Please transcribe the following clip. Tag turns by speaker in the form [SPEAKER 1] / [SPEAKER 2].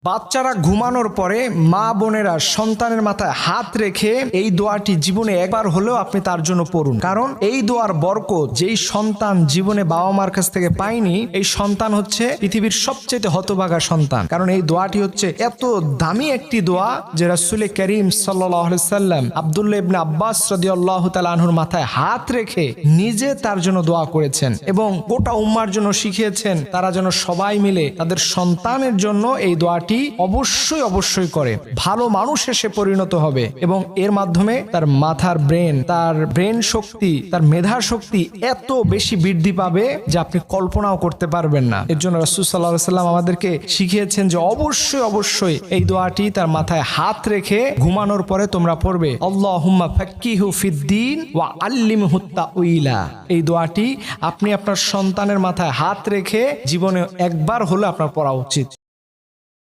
[SPEAKER 1] বাচ্চারা ঘুমানোর পরে মা বোনেরা সন্তানের মাথায় হাত রেখে এই দোয়াটি জীবনে একবার হলেও আপনি তার জন্য পড়ুন। কারণ এই দোয়ার বরকত যেই সন্তান জীবনে বাবা মার কাছ থেকে পায়নি, এই সন্তান হচ্ছে পৃথিবীর সবচেয়ে হতভাগা সন্তান। কারণ এই দোয়াটি হচ্ছে এত দামি একটি দোয়া যে রাসূল করিম সাল্লাল্লাহু আলাইহি সাল্লাম আব্দুল্লাহ ইবনে আব্বাস রাদিয়াল্লাহু তাআলা আনহুর মাথায় হাত রেখে নিজে তার জন্য দোয়া করেছেন এবং গোটা উম্মার জন্য শিখিয়েছেন তারা যেন সবাই মিলে তাদের সন্তানের জন্য এই দোয়াটি অবশ্যই করে। ভালো মানুষে সে পরিণত হবে এবং এর মাধ্যমে তার মাথার তার ব্রেন শক্তি, তার মেধা শক্তি এত বেশি বৃদ্ধি পাবে যে আপনি কল্পনাও করতে পারবেন না। এর জন্য রাসূল সাল্লাল্লাহু আলাইহি সাল্লাম আমাদেরকে শিখিয়েছেন যে অবশ্যই এই দোয়াটি তার মাথায় হাত রেখে ঘুমানোর পরে তোমরা পড়বে, আল্লাহুম্মা ফাক্কিহু ফিদ্দীন ওয়া আল্লিমহু তাউইলা। এই দোয়াটি আপনি আপনার সন্তানের মাথায় হাত রেখে জীবনে একবার হলে আপনার পড়া উচিত।